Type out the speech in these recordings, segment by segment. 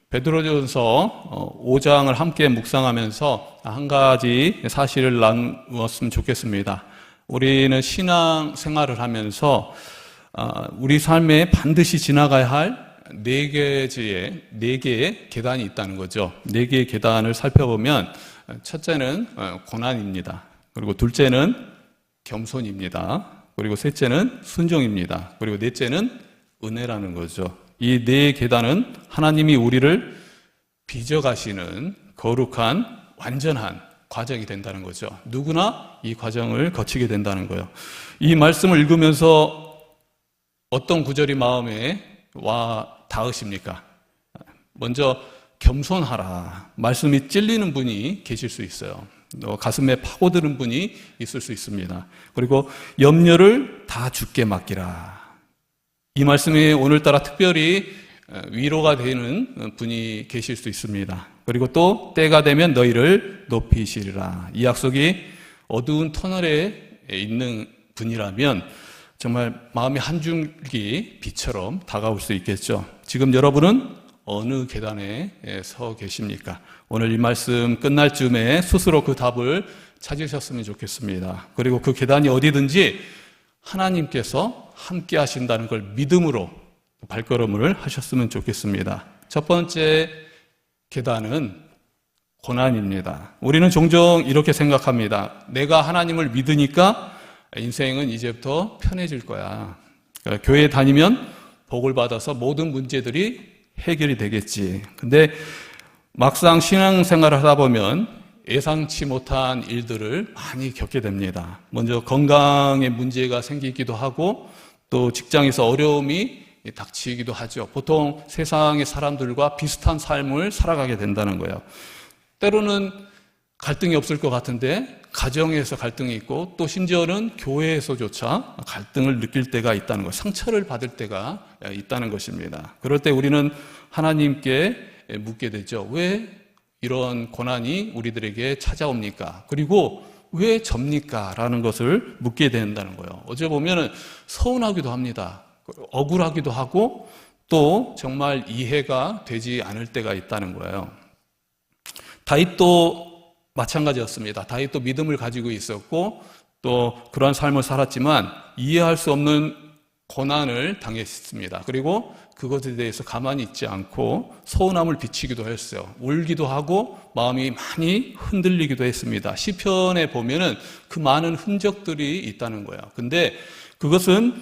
베드로전서 5장을 함께 묵상하면서 한 가지 사실을 나누었으면 좋겠습니다. 우리는 신앙 생활을 하면서 우리 삶에 반드시 지나가야 할 네 개의 계단이 있다는 거죠. 네 개의 계단을 살펴보면 첫째는 고난입니다. 그리고 둘째는 겸손입니다. 그리고 셋째는 순종입니다. 그리고 넷째는 은혜라는 거죠. 이 네 계단은 하나님이 우리를 빚어가시는 거룩한 완전한 과정이 된다는 거죠. 누구나 이 과정을 거치게 된다는 거예요. 이 말씀을 읽으면서 어떤 구절이 마음에 와 닿으십니까? 먼저 겸손하라. 말씀이 찔리는 분이 계실 수 있어요. 가슴에 파고드는 분이 있을 수 있습니다. 그리고 염려를 다 주께 맡기라. 이 말씀이 오늘따라 특별히 위로가 되는 분이 계실 수 있습니다. 그리고 또 때가 되면 너희를 높이시리라. 이 약속이 어두운 터널에 있는 분이라면 정말 마음이 한 줄기 빛처럼 다가올 수 있겠죠. 지금 여러분은 어느 계단에 서 계십니까? 오늘 이 말씀 끝날 즈음에 스스로 그 답을 찾으셨으면 좋겠습니다. 그리고 그 계단이 어디든지 하나님께서 함께 하신다는 걸 믿음으로 발걸음을 하셨으면 좋겠습니다. 첫 번째 계단은 고난입니다. 우리는 종종 이렇게 생각합니다. 내가 하나님을 믿으니까 인생은 이제부터 편해질 거야. 그러니까 교회에 다니면 복을 받아서 모든 문제들이 해결이 되겠지. 근데 막상 신앙생활을 하다 보면 예상치 못한 일들을 많이 겪게 됩니다. 먼저 건강에 문제가 생기기도 하고 또 직장에서 어려움이 닥치기도 하죠. 보통 세상의 사람들과 비슷한 삶을 살아가게 된다는 거예요. 때로는 갈등이 없을 것 같은데 가정에서 갈등이 있고 또 심지어는 교회에서조차 갈등을 느낄 때가 있다는 거예요. 상처를 받을 때가 있다는 것입니다. 그럴 때 우리는 하나님께 묻게 되죠. 왜 이런 고난이 우리들에게 찾아옵니까? 그리고 왜 접니까? 라는 것을 묻게 된다는 거예요. 어제 보면은 서운하기도 합니다. 억울하기도 하고 또 정말 이해가 되지 않을 때가 있다는 거예요. 다윗도 마찬가지였습니다. 다윗도 믿음을 가지고 있었고 또 그러한 삶을 살았지만 이해할 수 없는 고난을 당했습니다. 그리고 그것에 대해서 가만히 있지 않고 서운함을 비치기도 했어요. 울기도 하고 마음이 많이 흔들리기도 했습니다. 시편에 보면은 그 많은 흔적들이 있다는 거예요. 근데 그것은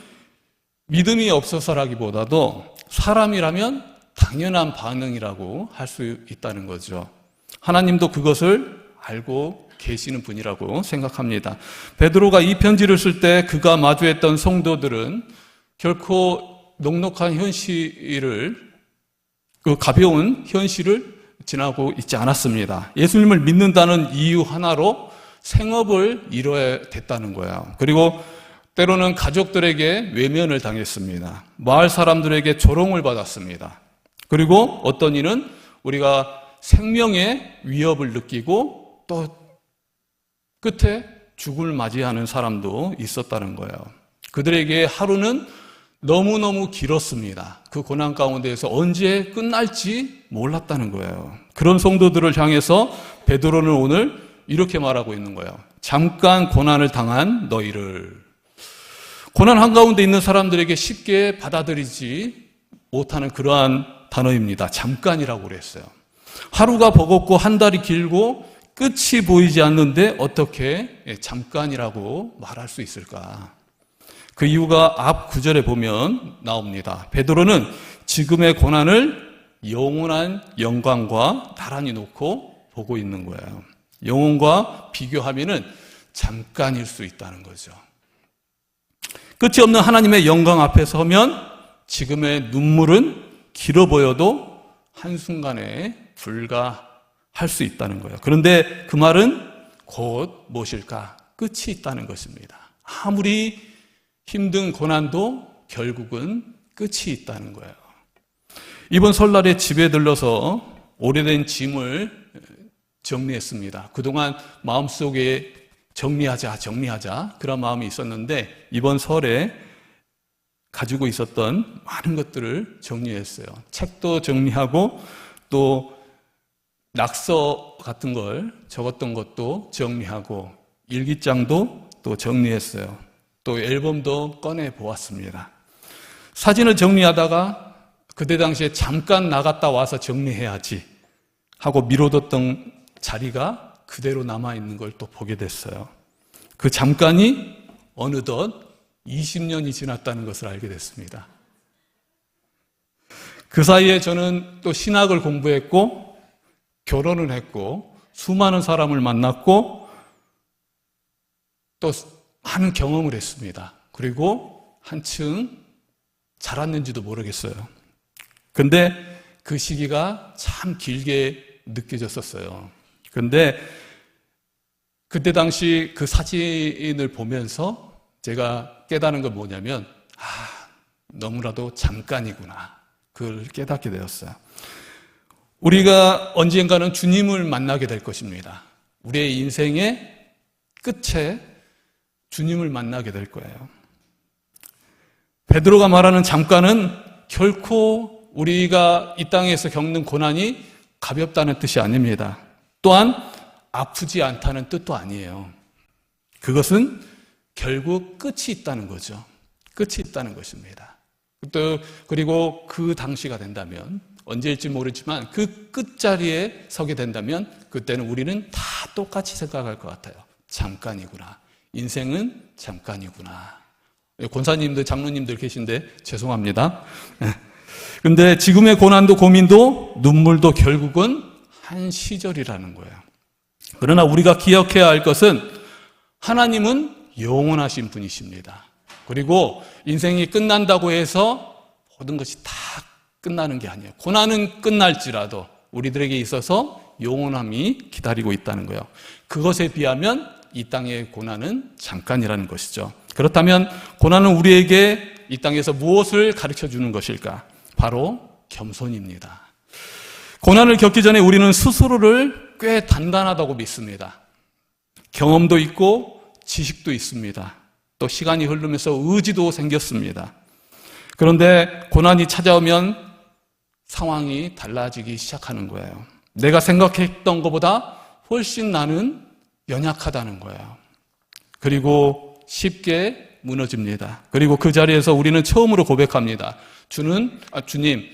믿음이 없어서라기보다도 사람이라면 당연한 반응이라고 할 수 있다는 거죠. 하나님도 그것을 알고 계시는 분이라고 생각합니다. 베드로가 이 편지를 쓸 때 그가 마주했던 성도들은 결코 녹록한 현실을, 그 가벼운 현실을 지나고 있지 않았습니다. 예수님을 믿는다는 이유 하나로 생업을 이뤄야 됐다는 거예요. 그리고 때로는 가족들에게 외면을 당했습니다. 마을 사람들에게 조롱을 받았습니다. 그리고 어떤 이는 우리가 생명의 위협을 느끼고 또 끝에 죽음을 맞이하는 사람도 있었다는 거예요. 그들에게 하루는 너무너무 길었습니다. 그 고난 가운데에서 언제 끝날지 몰랐다는 거예요. 그런 성도들을 향해서 베드로는 오늘 이렇게 말하고 있는 거예요. 잠깐 고난을 당한 너희를. 고난 한가운데 있는 사람들에게 쉽게 받아들이지 못하는 그러한 단어입니다. 잠깐이라고 그랬어요. 하루가 버겁고 한 달이 길고 끝이 보이지 않는데 어떻게 잠깐이라고 말할 수 있을까? 그 이유가 앞 구절에 보면 나옵니다. 베드로는 지금의 고난을 영원한 영광과 나란히 놓고 보고 있는 거예요. 영혼과 비교하면은 잠깐일 수 있다는 거죠. 끝이 없는 하나님의 영광 앞에 서면 지금의 눈물은 길어 보여도 한순간에 불가할 수 있다는 거예요. 그런데 그 말은 곧 무엇일까? 끝이 있다는 것입니다. 아무리 힘든 고난도 결국은 끝이 있다는 거예요. 이번 설날에 집에 들러서 오래된 짐을 정리했습니다. 그동안 마음속에 정리하자 그런 마음이 있었는데 이번 설에 가지고 있었던 많은 것들을 정리했어요. 책도 정리하고 또 낙서 같은 걸 적었던 것도 정리하고 일기장도 또 정리했어요. 또 앨범도 꺼내 보았습니다. 사진을 정리하다가 그때 당시에 잠깐 나갔다 와서 정리해야지 하고 미뤄뒀던 자리가 그대로 남아있는 걸 또 보게 됐어요. 그 잠깐이 어느덧 20년이 지났다는 것을 알게 됐습니다. 그 사이에 저는 또 신학을 공부했고 결혼을 했고 수많은 사람을 만났고 또 많은 경험을 했습니다. 그리고 한층 자랐는지도 모르겠어요. 근데 그 시기가 참 길게 느껴졌었어요. 근데 그때 당시 그 사진을 보면서 제가 깨달은 건 뭐냐면 너무나도 잠깐이구나. 그걸 깨닫게 되었어요. 우리가 언젠가는 주님을 만나게 될 것입니다. 우리의 인생의 끝에 주님을 만나게 될 거예요. 베드로가 말하는 잠깐은 결코 우리가 이 땅에서 겪는 고난이 가볍다는 뜻이 아닙니다. 또한 아프지 않다는 뜻도 아니에요. 그것은 결국 끝이 있다는 거죠. 끝이 있다는 것입니다. 또 그리고 그 당시가 된다면 언제일지 모르지만 그 끝자리에 서게 된다면 그때는 우리는 다 똑같이 생각할 것 같아요. 잠깐이구나. 인생은 잠깐이구나. 권사님들, 장로님들 계신데 죄송합니다. 근데 지금의 고난도 고민도 눈물도 결국은 한 시절이라는 거예요. 그러나 우리가 기억해야 할 것은 하나님은 영원하신 분이십니다. 그리고 인생이 끝난다고 해서 모든 것이 다 끝나는 게 아니에요. 고난은 끝날지라도 우리들에게 있어서 영원함이 기다리고 있다는 거예요. 그것에 비하면 이 땅의 고난은 잠깐이라는 것이죠. 그렇다면 고난은 우리에게 이 땅에서 무엇을 가르쳐 주는 것일까? 바로 겸손입니다. 고난을 겪기 전에 우리는 스스로를 꽤 단단하다고 믿습니다. 경험도 있고 지식도 있습니다. 또 시간이 흐르면서 의지도 생겼습니다. 그런데 고난이 찾아오면 상황이 달라지기 시작하는 거예요. 내가 생각했던 것보다 훨씬 나는 연약하다는 거예요. 그리고 쉽게 무너집니다. 그리고 그 자리에서 우리는 처음으로 고백합니다. 주님,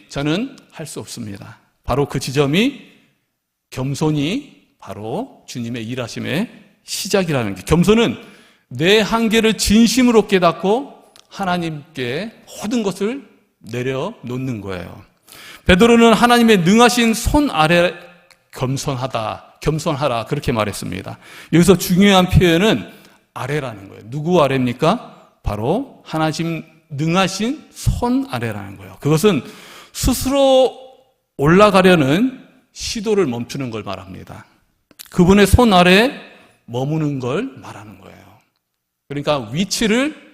저는 할 수 없습니다. 바로 그 지점이 겸손이 바로 주님의 일하심의 시작이라는 게, 겸손은 내 한계를 진심으로 깨닫고 하나님께 모든 것을 내려놓는 거예요. 베드로는 하나님의 능하신 손 아래 겸손하라 그렇게 말했습니다. 여기서 중요한 표현은 아래라는 거예요. 누구 아래입니까? 바로 하나님 능하신 손 아래라는 거예요. 그것은 스스로 올라가려는 시도를 멈추는 걸 말합니다. 그분의 손 아래에 머무는 걸 말하는 거예요. 그러니까 위치를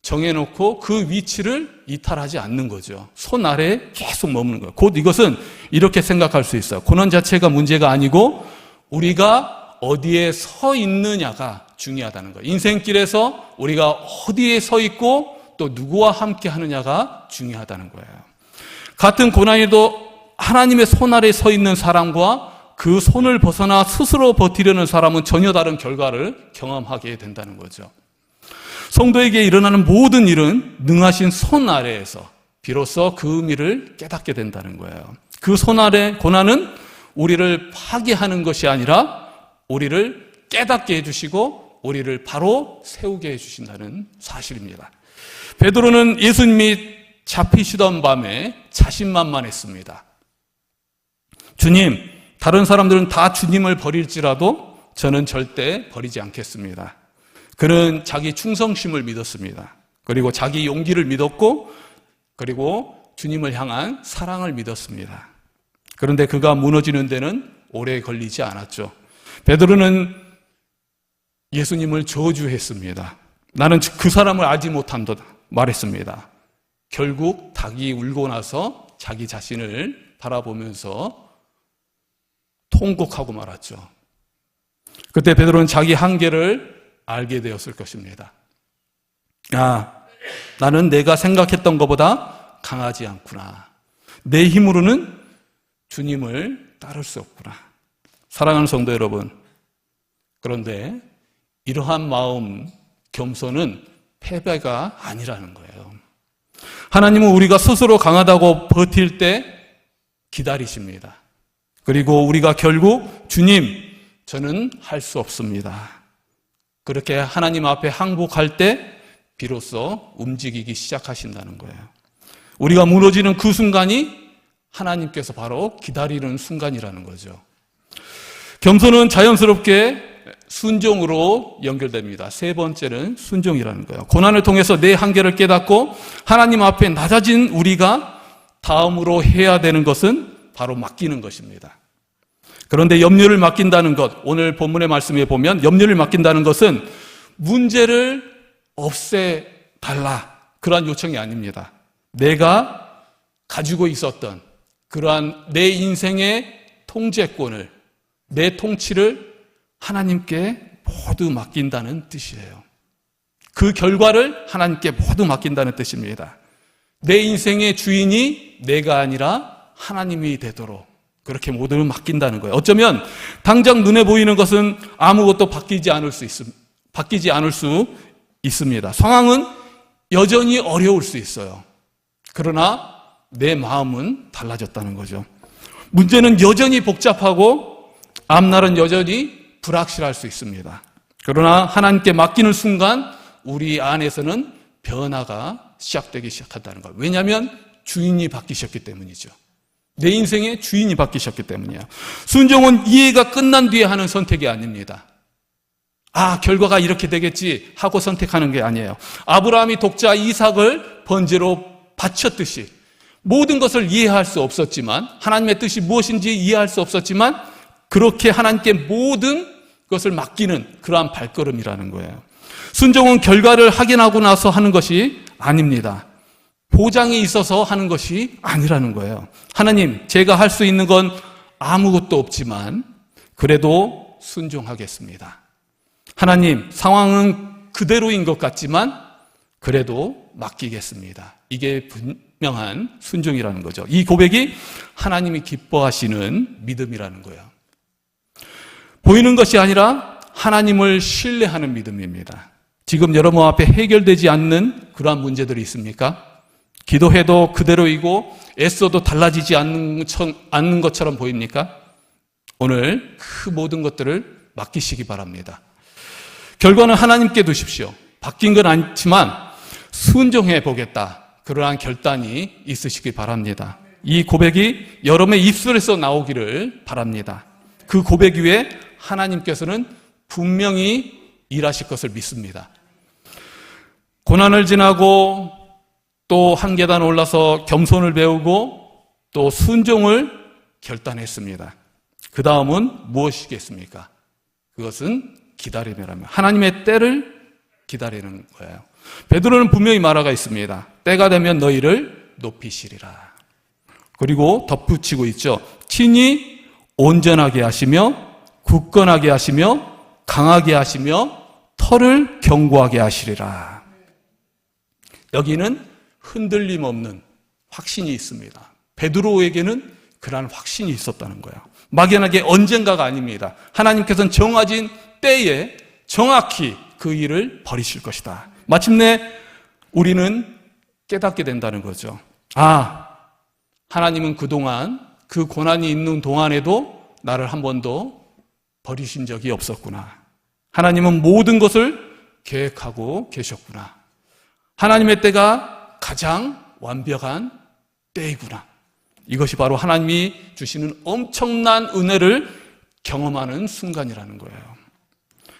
정해놓고 그 위치를 이탈하지 않는 거죠. 손 아래에 계속 머무는 거예요. 곧 이것은 이렇게 생각할 수 있어요. 고난 자체가 문제가 아니고 우리가 어디에 서 있느냐가 중요하다는 거예요. 인생길에서 우리가 어디에 서 있고 또 누구와 함께 하느냐가 중요하다는 거예요. 같은 고난에도 하나님의 손 아래에 서 있는 사람과 그 손을 벗어나 스스로 버티려는 사람은 전혀 다른 결과를 경험하게 된다는 거죠. 성도에게 일어나는 모든 일은 능하신 손 아래에서 비로소 그 의미를 깨닫게 된다는 거예요. 그 손 아래 고난은 우리를 파괴하는 것이 아니라 우리를 깨닫게 해주시고 우리를 바로 세우게 해주신다는 사실입니다. 베드로는 예수님이 잡히시던 밤에 자신만만했습니다. 주님, 다른 사람들은 다 주님을 버릴지라도 저는 절대 버리지 않겠습니다. 그는 자기 충성심을 믿었습니다. 그리고 자기 용기를 믿었고 그리고 주님을 향한 사랑을 믿었습니다. 그런데 그가 무너지는 데는 오래 걸리지 않았죠. 베드로는 예수님을 저주했습니다. 나는 그 사람을 알지 못한다 말했습니다. 결국 닭이 울고 나서 자기 자신을 바라보면서 통곡하고 말았죠. 그때 베드로는 자기 한계를 알게 되었을 것입니다. 나는 내가 생각했던 것보다 강하지 않구나. 내 힘으로는 주님을 따를 수 없구나. 사랑하는 성도 여러분, 그런데 이러한 마음, 겸손은 패배가 아니라는 거예요. 하나님은 우리가 스스로 강하다고 버틸 때 기다리십니다. 그리고 우리가 결국 주님, 저는 할 수 없습니다. 그렇게 하나님 앞에 항복할 때 비로소 움직이기 시작하신다는 거예요. 우리가 무너지는 그 순간이 하나님께서 바로 기다리는 순간이라는 거죠. 겸손은 자연스럽게 순종으로 연결됩니다. 세 번째는 순종이라는 거예요. 고난을 통해서 내 한계를 깨닫고 하나님 앞에 낮아진 우리가 다음으로 해야 되는 것은 바로 맡기는 것입니다. 그런데 염려를 맡긴다는 것, 오늘 본문의 말씀에 보면 염려를 맡긴다는 것은 문제를 없애달라, 그러한 요청이 아닙니다. 내가 가지고 있었던 그러한 내 인생의 통제권을, 내 통치를 하나님께 모두 맡긴다는 뜻이에요. 그 결과를 하나님께 모두 맡긴다는 뜻입니다. 내 인생의 주인이 내가 아니라 하나님이 되도록 그렇게 모두를 맡긴다는 거예요. 어쩌면 당장 눈에 보이는 것은 아무것도 바뀌지 않을 수 있습니다. 상황은 여전히 어려울 수 있어요. 그러나 내 마음은 달라졌다는 거죠. 문제는 여전히 복잡하고 앞날은 여전히 불확실할 수 있습니다. 그러나 하나님께 맡기는 순간 우리 안에서는 변화가 시작되기 시작한다는 거예요. 왜냐하면 주인이 바뀌셨기 때문이죠. 내 인생의 주인이 바뀌셨기 때문이에요. 순종은 이해가 끝난 뒤에 하는 선택이 아닙니다. 결과가 이렇게 되겠지 하고 선택하는 게 아니에요. 아브라함이 독자 이삭을 번제로 바쳤듯이 모든 것을 이해할 수 없었지만, 하나님의 뜻이 무엇인지 이해할 수 없었지만 그렇게 하나님께 모든 것을 맡기는 그러한 발걸음이라는 거예요. 순종은 결과를 확인하고 나서 하는 것이 아닙니다. 보장이 있어서 하는 것이 아니라는 거예요. 하나님, 제가 할 수 있는 건 아무것도 없지만 그래도 순종하겠습니다. 하나님, 상황은 그대로인 것 같지만 그래도 맡기겠습니다. 이게 분명한 순종이라는 거죠. 이 고백이 하나님이 기뻐하시는 믿음이라는 거예요. 보이는 것이 아니라 하나님을 신뢰하는 믿음입니다. 지금 여러분 앞에 해결되지 않는 그러한 문제들이 있습니까? 기도해도 그대로이고 애써도 달라지지 않는 것처럼 보입니까? 오늘 그 모든 것들을 맡기시기 바랍니다. 결과는 하나님께 두십시오. 바뀐 건 아니지만 순종해 보겠다, 그러한 결단이 있으시기 바랍니다. 이 고백이 여러분의 입술에서 나오기를 바랍니다. 그 고백 위에 하나님께서는 분명히 일하실 것을 믿습니다. 고난을 지나고 또 한 계단 올라서 겸손을 배우고 또 순종을 결단했습니다. 그 다음은 무엇이겠습니까? 그것은 기다림이라면 하나님의 때를 기다리는 거예요. 베드로는 분명히 말하고 있습니다. 때가 되면 너희를 높이시리라. 그리고 덧붙이고 있죠. 친히 온전하게 하시며 굳건하게 하시며 강하게 하시며 털을 견고하게 하시리라. 여기는 흔들림 없는 확신이 있습니다. 베드로에게는 그러한 확신이 있었다는 거예요. 막연하게 언젠가가 아닙니다. 하나님께서는 정해진 때에 정확히 그 일을 벌이실 것이다. 마침내 우리는 깨닫게 된다는 거죠. 하나님은 그동안 그 고난이 있는 동안에도 나를 한 번도 버리신 적이 없었구나. 하나님은 모든 것을 계획하고 계셨구나. 하나님의 때가 가장 완벽한 때이구나. 이것이 바로 하나님이 주시는 엄청난 은혜를 경험하는 순간이라는 거예요.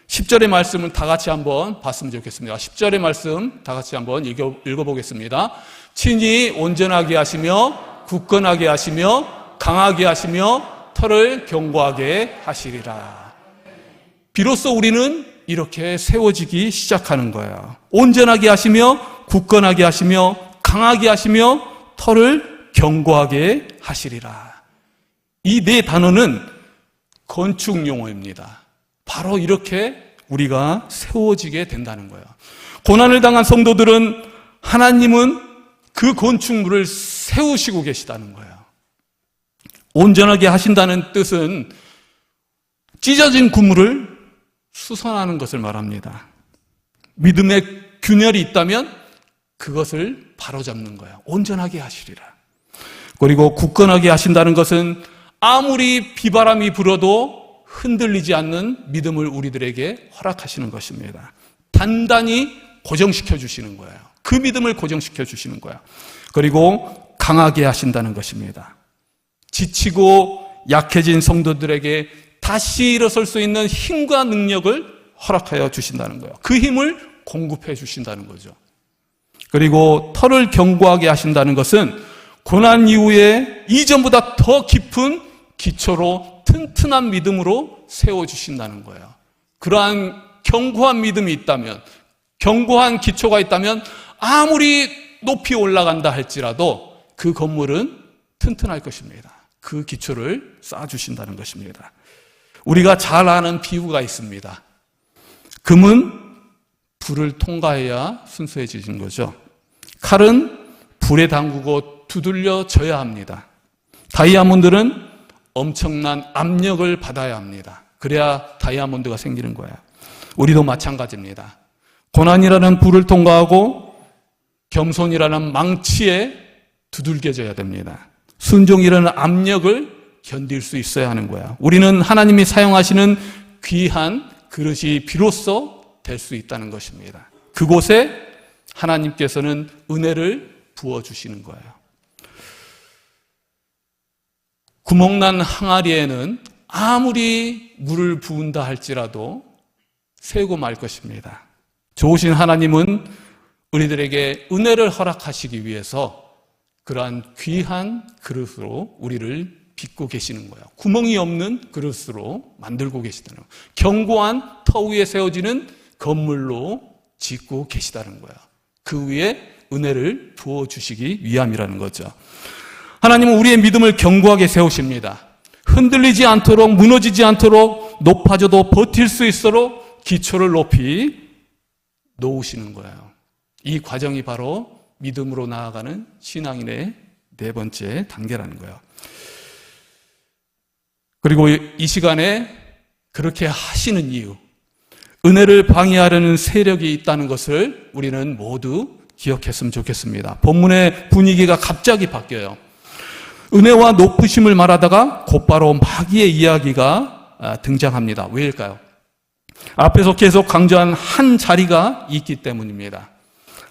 10절의 말씀은 다 같이 한번 봤으면 좋겠습니다. 10절의 말씀 다 같이 한번 읽어보겠습니다. 친히 온전하게 하시며 굳건하게 하시며 강하게 하시며 털을 견고하게 하시리라. 비로소 우리는 이렇게 세워지기 시작하는 거예요. 온전하게 하시며 굳건하게 하시며 강하게 하시며 털을 견고하게 하시리라. 이 네 단어는 건축 용어입니다. 바로 이렇게 우리가 세워지게 된다는 거예요. 고난을 당한 성도들은 하나님은 그 건축물을 세우시고 계시다는 거예요. 온전하게 하신다는 뜻은 찢어진 구물을 수선하는 것을 말합니다. 믿음의 균열이 있다면 그것을 바로잡는 거예요. 온전하게 하시리라. 그리고 굳건하게 하신다는 것은 아무리 비바람이 불어도 흔들리지 않는 믿음을 우리들에게 허락하시는 것입니다. 단단히 고정시켜 주시는 거예요. 그 믿음을 고정시켜 주시는 거예요. 그리고 강하게 하신다는 것입니다. 지치고 약해진 성도들에게 다시 일어설 수 있는 힘과 능력을 허락하여 주신다는 거예요. 그 힘을 공급해 주신다는 거죠. 그리고 터를 견고하게 하신다는 것은 고난 이후에 이전보다 더 깊은 기초로 튼튼한 믿음으로 세워주신다는 거예요. 그러한 견고한 믿음이 있다면, 견고한 기초가 있다면 아무리 높이 올라간다 할지라도 그 건물은 튼튼할 것입니다. 그 기초를 쌓아주신다는 것입니다. 우리가 잘 아는 비유가 있습니다. 금은 불을 통과해야 순수해지는 거죠. 칼은 불에 담그고 두들려져야 합니다. 다이아몬드는 엄청난 압력을 받아야 합니다. 그래야 다이아몬드가 생기는 거예요. 우리도 마찬가지입니다. 고난이라는 불을 통과하고 겸손이라는 망치에 두들겨져야 됩니다. 순종이라는 압력을 견딜 수 있어야 하는 거야. 우리는 하나님이 사용하시는 귀한 그릇이 비로소 될 수 있다는 것입니다. 그곳에 하나님께서는 은혜를 부어주시는 거예요. 구멍난 항아리에는 아무리 물을 부은다 할지라도 새고 말 것입니다. 좋으신 하나님은 우리들에게 은혜를 허락하시기 위해서 그러한 귀한 그릇으로 우리를 빚고 계시는 거예요. 구멍이 없는 그릇으로 만들고 계시다는 거예요. 견고한 터 위에 세워지는 건물로 짓고 계시다는 거예요. 그 위에 은혜를 부어주시기 위함이라는 거죠. 하나님은 우리의 믿음을 견고하게 세우십니다. 흔들리지 않도록, 무너지지 않도록, 높아져도 버틸 수 있도록 기초를 높이 놓으시는 거예요. 이 과정이 바로 믿음으로 나아가는 신앙인의 네 번째 단계라는 거예요. 그리고 이 시간에 그렇게 하시는 이유, 은혜를 방해하려는 세력이 있다는 것을 우리는 모두 기억했으면 좋겠습니다. 본문의 분위기가 갑자기 바뀌어요. 은혜와 높으심을 말하다가 곧바로 마귀의 이야기가 등장합니다. 왜일까요? 앞에서 계속 강조한 한 자리가 있기 때문입니다.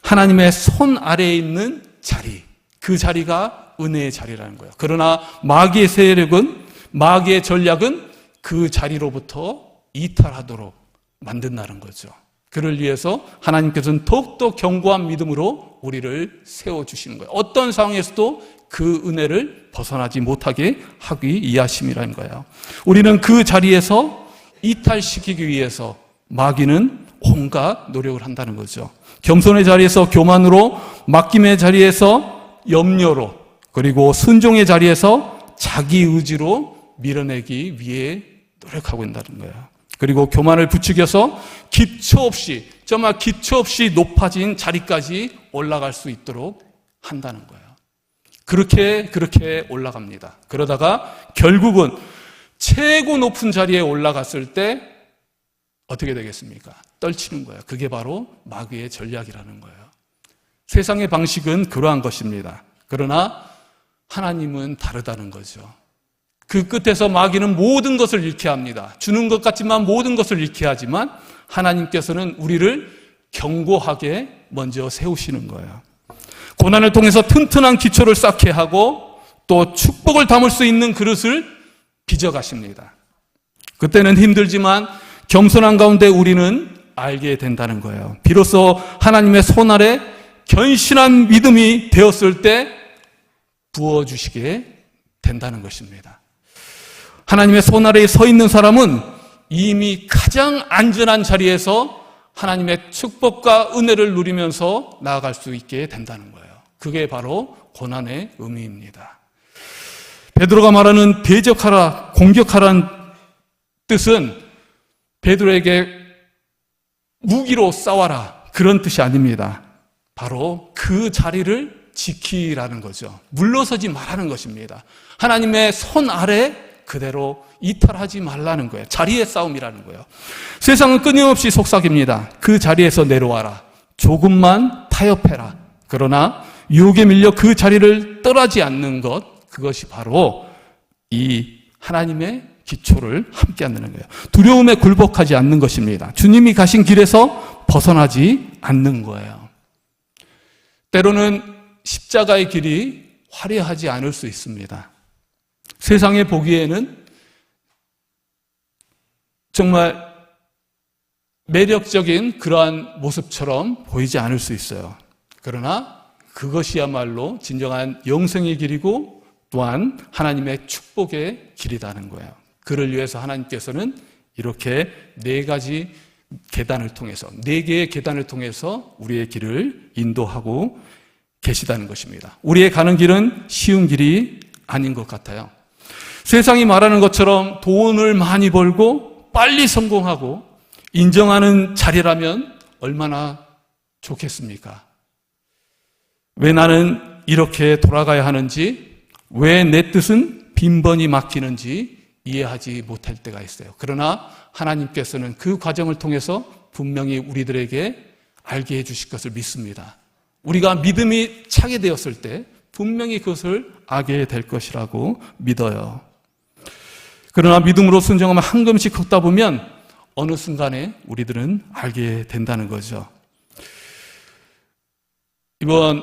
하나님의 손 아래에 있는 자리, 그 자리가 은혜의 자리라는 거예요. 그러나 마귀의 세력은, 마귀의 전략은 그 자리로부터 이탈하도록 만든다는 거죠. 그를 위해서 하나님께서는 더욱더 견고한 믿음으로 우리를 세워주시는 거예요. 어떤 상황에서도 그 은혜를 벗어나지 못하게 하기 위하심이라는 거예요. 우리는 그 자리에서 이탈시키기 위해서 마귀는 온갖 노력을 한다는 거죠. 겸손의 자리에서 교만으로, 맡김의 자리에서 염려로, 그리고 순종의 자리에서 자기 의지로 밀어내기 위해 노력하고 있다는 거예요. 그리고 교만을 부추겨서 기초 없이, 정말 기초 없이 높아진 자리까지 올라갈 수 있도록 한다는 거예요. 그렇게 올라갑니다. 그러다가 결국은 최고 높은 자리에 올라갔을 때 어떻게 되겠습니까? 떨치는 거예요. 그게 바로 마귀의 전략이라는 거예요. 세상의 방식은 그러한 것입니다. 그러나 하나님은 다르다는 거죠. 그 끝에서 마귀는 모든 것을 잃게 합니다. 주는 것 같지만 모든 것을 잃게 하지만 하나님께서는 우리를 견고하게 먼저 세우시는 거예요. 고난을 통해서 튼튼한 기초를 쌓게 하고 또 축복을 담을 수 있는 그릇을 빚어가십니다. 그때는 힘들지만 겸손한 가운데 우리는 알게 된다는 거예요. 비로소 하나님의 손 아래 견실한 믿음이 되었을 때 부어주시게 된다는 것입니다. 하나님의 손 아래에 서 있는 사람은 이미 가장 안전한 자리에서 하나님의 축복과 은혜를 누리면서 나아갈 수 있게 된다는 거예요. 그게 바로 고난의 의미입니다. 베드로가 말하는 대적하라, 공격하라는 뜻은 베드로에게 무기로 싸워라, 그런 뜻이 아닙니다. 바로 그 자리를 지키라는 거죠. 물러서지 말라는 것입니다. 하나님의 손 아래 그대로 이탈하지 말라는 거예요. 자리의 싸움이라는 거예요. 세상은 끊임없이 속삭입니다. 그 자리에서 내려와라. 조금만 타협해라. 그러나 유혹에 밀려 그 자리를 떠나지 않는 것, 그것이 바로 이 하나님의 기초를 함께 한다는 거예요. 두려움에 굴복하지 않는 것입니다. 주님이 가신 길에서 벗어나지 않는 거예요. 때로는 십자가의 길이 화려하지 않을 수 있습니다. 세상에 보기에는 정말 매력적인 그러한 모습처럼 보이지 않을 수 있어요. 그러나 그것이야말로 진정한 영생의 길이고 또한 하나님의 축복의 길이라는 거예요. 그를 위해서 하나님께서는 이렇게 4가지 계단을 통해서, 4개의 계단을 통해서 우리의 길을 인도하고 계시다는 것입니다. 우리의 가는 길은 쉬운 길이 아닌 것 같아요. 세상이 말하는 것처럼 돈을 많이 벌고 빨리 성공하고 인정하는 자리라면 얼마나 좋겠습니까? 왜 나는 이렇게 돌아가야 하는지, 왜 내 뜻은 빈번히 막히는지 이해하지 못할 때가 있어요. 그러나 하나님께서는 그 과정을 통해서 분명히 우리들에게 알게 해주실 것을 믿습니다. 우리가 믿음이 차게 되었을 때 분명히 그것을 알게 될 것이라고 믿어요. 그러나 믿음으로 순종하면 한 걸음씩 걷다 보면 어느 순간에 우리들은 알게 된다는 거죠. 이번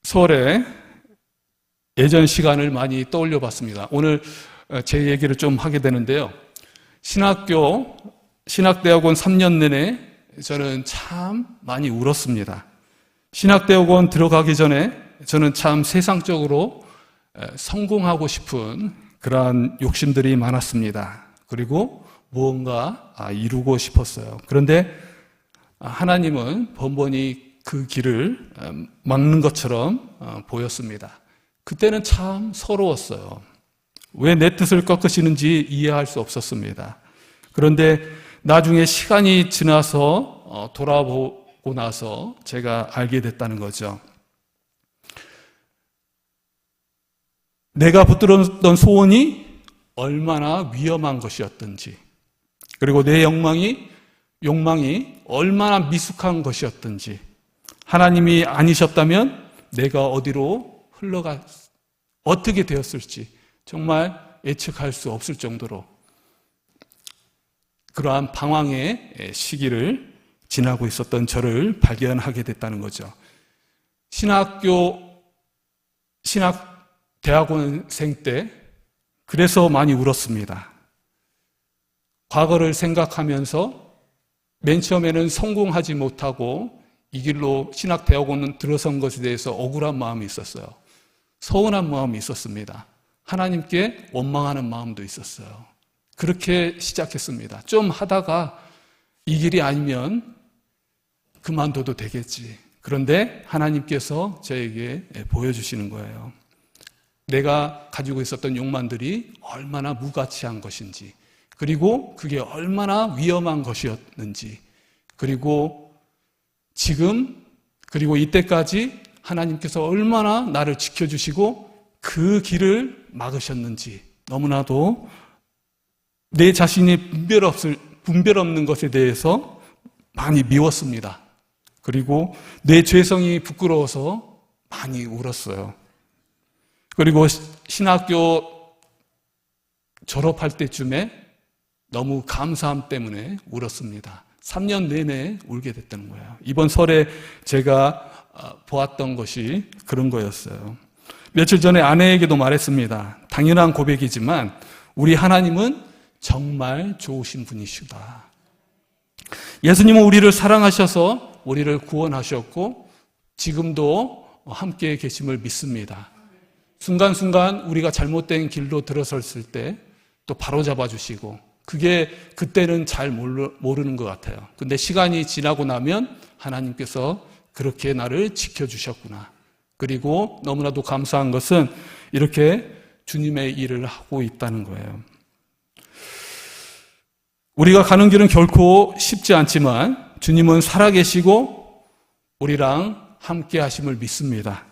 설에 예전 시간을 많이 떠올려 봤습니다. 오늘 제 얘기를 좀 하게 되는데요. 신학대학원 3년 내내 저는 참 많이 울었습니다. 신학대학원 들어가기 전에 저는 참 세상적으로 성공하고 싶은 그러한 욕심들이 많았습니다. 그리고 무언가 이루고 싶었어요. 그런데 하나님은 번번이 그 길을 막는 것처럼 보였습니다. 그때는 참 서러웠어요. 왜 내 뜻을 꺾으시는지 이해할 수 없었습니다. 그런데 나중에 시간이 지나서 돌아보고 나서 제가 알게 됐다는 거죠. 내가 붙들었던 소원이 얼마나 위험한 것이었던지, 그리고 내 욕망이 얼마나 미숙한 것이었던지, 하나님이 아니셨다면 내가 어디로 어떻게 되었을지 정말 예측할 수 없을 정도로 그러한 방황의 시기를 지나고 있었던 저를 발견하게 됐다는 거죠. 대학원생 때 그래서 많이 울었습니다. 과거를 생각하면서 맨 처음에는 성공하지 못하고 이 길로 신학대학원은 들어선 것에 대해서 억울한 마음이 있었어요. 서운한 마음이 있었습니다. 하나님께 원망하는 마음도 있었어요. 그렇게 시작했습니다. 좀 하다가 이 길이 아니면 그만둬도 되겠지. 그런데 하나님께서 저에게 보여주시는 거예요. 내가 가지고 있었던 욕망들이 얼마나 무가치한 것인지, 그리고 그게 얼마나 위험한 것이었는지, 그리고 지금, 그리고 이때까지 하나님께서 얼마나 나를 지켜주시고 그 길을 막으셨는지 너무나도 내 자신이 분별 없는 것에 대해서 많이 미웠습니다. 그리고 내 죄성이 부끄러워서 많이 울었어요. 그리고 신학교 졸업할 때쯤에 너무 감사함 때문에 울었습니다. 3년 내내 울게 됐다는 거예요. 이번 설에 제가 보았던 것이 그런 거였어요. 며칠 전에 아내에게도 말했습니다. 당연한 고백이지만 우리 하나님은 정말 좋으신 분이시다. 예수님은 우리를 사랑하셔서 우리를 구원하셨고 지금도 함께 계심을 믿습니다. 순간순간 우리가 잘못된 길로 들어섰을 때 또 바로잡아 주시고, 그게 그때는 잘 모르는 것 같아요. 근데 시간이 지나고 나면 하나님께서 그렇게 나를 지켜주셨구나. 그리고 너무나도 감사한 것은 이렇게 주님의 일을 하고 있다는 거예요. 우리가 가는 길은 결코 쉽지 않지만 주님은 살아계시고 우리랑 함께 하심을 믿습니다.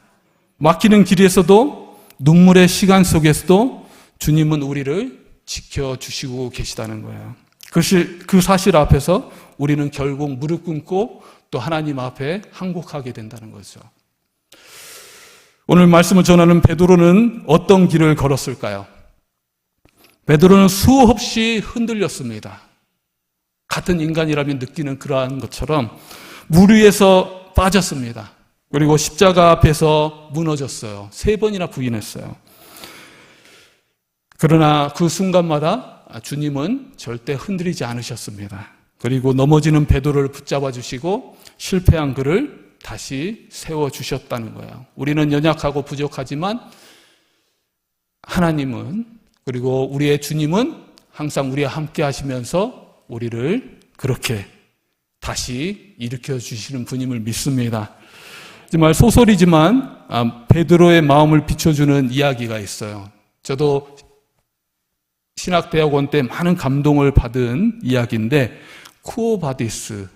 막히는 길에서도 눈물의 시간 속에서도 주님은 우리를 지켜주시고 계시다는 거예요. 그 사실 앞에서 우리는 결국 무릎 꿇고 또 하나님 앞에 항복하게 된다는 거죠. 오늘 말씀을 전하는 베드로는 어떤 길을 걸었을까요? 베드로는 수없이 흔들렸습니다. 같은 인간이라면 느끼는 그러한 것처럼 물 위에서 빠졌습니다. 그리고 십자가 앞에서 무너졌어요. 3번이나 부인했어요. 그러나 그 순간마다 주님은 절대 흔들리지 않으셨습니다. 그리고 넘어지는 베드로를 붙잡아 주시고 실패한 그를 다시 세워주셨다는 거예요. 우리는 연약하고 부족하지만 하나님은, 그리고 우리의 주님은 항상 우리와 함께 하시면서 우리를 그렇게 다시 일으켜 주시는 분임을 믿습니다. 정말 소설이지만 베드로의 마음을 비춰주는 이야기가 있어요. 저도 신학대학원 때 많은 감동을 받은 이야기인데, 쿠오바디스,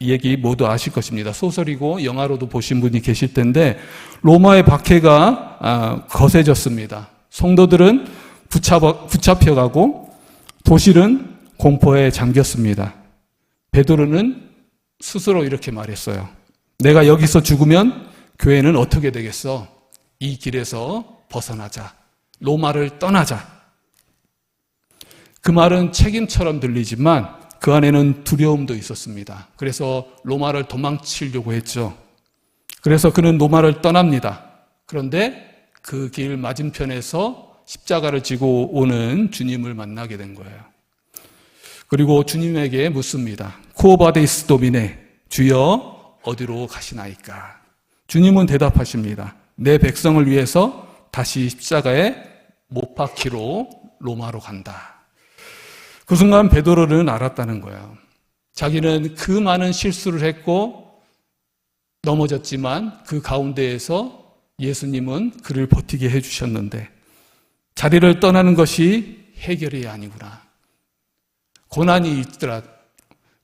이 얘기 모두 아실 것입니다. 소설이고 영화로도 보신 분이 계실 텐데, 로마의 박해가 거세졌습니다. 성도들은 붙잡혀가고 도실은 공포에 잠겼습니다. 베드로는 스스로 이렇게 말했어요. 내가 여기서 죽으면 교회는 어떻게 되겠어? 이 길에서 벗어나자. 로마를 떠나자. 그 말은 책임처럼 들리지만 그 안에는 두려움도 있었습니다. 그래서 로마를 도망치려고 했죠. 그래서 그는 로마를 떠납니다. 그런데 그 길 맞은편에서 십자가를 지고 오는 주님을 만나게 된 거예요. 그리고 주님에게 묻습니다. 쿠오바데이스 도미네, 주여 어디로 가시나이까? 주님은 대답하십니다. 내 백성을 위해서 다시 십자가에 못 박히러 로마로 간다. 그 순간 베드로는 알았다는 거예요. 자기는 그 많은 실수를 했고 넘어졌지만 그 가운데에서 예수님은 그를 버티게 해주셨는데 자리를 떠나는 것이 해결이 아니구나. 고난이 있더라.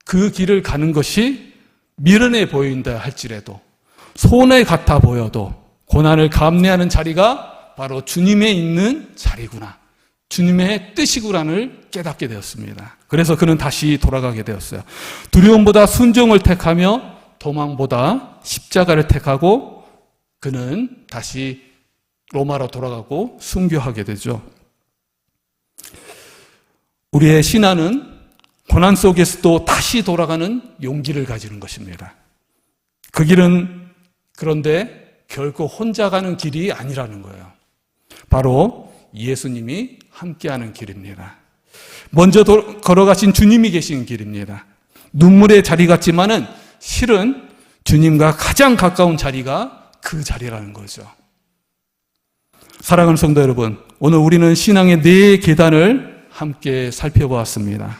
그 길을 가는 것이 미련해 보인다 할지라도, 손해 같아 보여도 고난을 감내하는 자리가 바로 주님의 있는 자리구나. 주님의 뜻이구나를 깨닫게 되었습니다. 그래서 그는 다시 돌아가게 되었어요. 두려움보다 순종을 택하며 도망보다 십자가를 택하고 그는 다시 로마로 돌아가고 순교하게 되죠. 우리의 신앙은 고난 속에서도 다시 돌아가는 용기를 가지는 것입니다. 그 길은 그런데 결코 혼자 가는 길이 아니라는 거예요. 바로 예수님이 함께하는 길입니다. 먼저 걸어가신 주님이 계신 길입니다. 눈물의 자리 같지만은 실은 주님과 가장 가까운 자리가 그 자리라는 거죠. 사랑하는 성도 여러분, 오늘 우리는 신앙의 4계단을 함께 살펴보았습니다.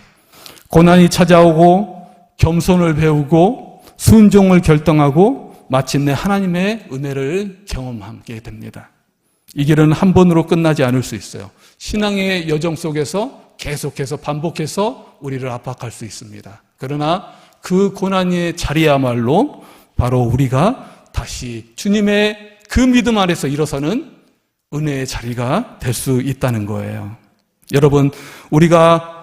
고난이 찾아오고 겸손을 배우고 순종을 결정하고 마침내 하나님의 은혜를 경험하게 됩니다. 이 길은 한 번으로 끝나지 않을 수 있어요. 신앙의 여정 속에서 계속해서 반복해서 우리를 압박할 수 있습니다. 그러나 그 고난의 자리야말로 바로 우리가 다시 주님의 그 믿음 아래서 일어서는 은혜의 자리가 될 수 있다는 거예요. 여러분, 우리가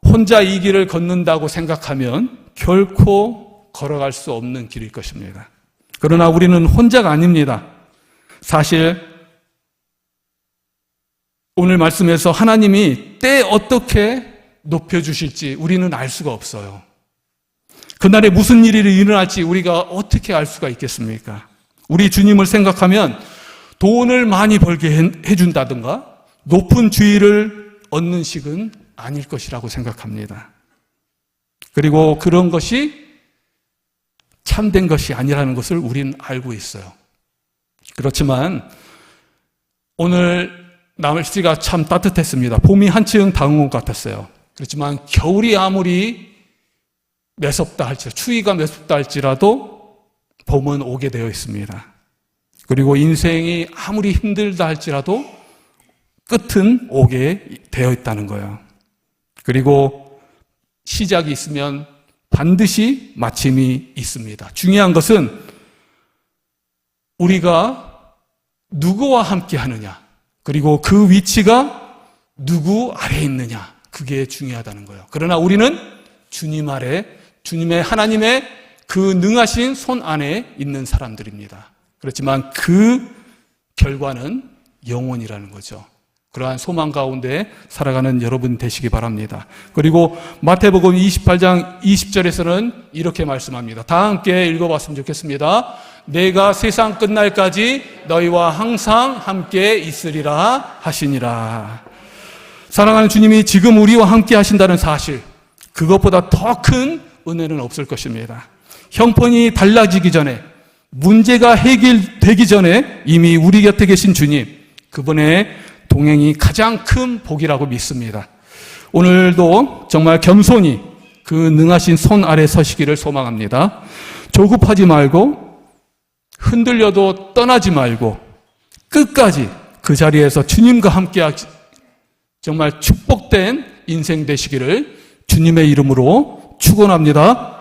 혼자 이 길을 걷는다고 생각하면 결코 걸어갈 수 없는 길일 것입니다. 그러나 우리는 혼자가 아닙니다. 사실 오늘 말씀에서 하나님이 때 어떻게 높여주실지 우리는 알 수가 없어요. 그날에 무슨 일이 일어날지 우리가 어떻게 알 수가 있겠습니까? 우리 주님을 생각하면 돈을 많이 벌게 해준다든가 높은 주의를 얻는 식은 아닐 것이라고 생각합니다. 그리고 그런 것이 참된 것이 아니라는 것을 우리는 알고 있어요. 그렇지만 오늘 날씨가 참 따뜻했습니다. 봄이 한층 다가온 것 같았어요. 그렇지만 겨울이 아무리 매섭다 할지라도, 추위가 매섭다 할지라도 봄은 오게 되어 있습니다. 그리고 인생이 아무리 힘들다 할지라도 끝은 오게 되어 있다는 거예요. 그리고 시작이 있으면 반드시 마침이 있습니다. 중요한 것은 우리가 누구와 함께 하느냐, 그리고 그 위치가 누구 아래에 있느냐, 그게 중요하다는 거예요. 그러나 우리는 주님 아래, 주님의 하나님의 그 능하신 손 안에 있는 사람들입니다. 그렇지만 그 결과는 영원이라는 거죠. 그러한 소망 가운데 살아가는 여러분 되시기 바랍니다. 그리고 마태복음 28장 20절에서는 이렇게 말씀합니다. 다 함께 읽어봤으면 좋겠습니다. 내가 세상 끝날까지 너희와 항상 함께 있으리라 하시니라. 사랑하는 주님이 지금 우리와 함께 하신다는 사실, 그것보다 더 큰 은혜는 없을 것입니다. 형편이 달라지기 전에, 문제가 해결되기 전에 이미 우리 곁에 계신 주님, 그분의 동행이 가장 큰 복이라고 믿습니다. 오늘도 정말 겸손히 그 능하신 손 아래 서시기를 소망합니다. 조급하지 말고, 흔들려도 떠나지 말고, 끝까지 그 자리에서 주님과 함께 정말 축복된 인생 되시기를 주님의 이름으로 축원합니다.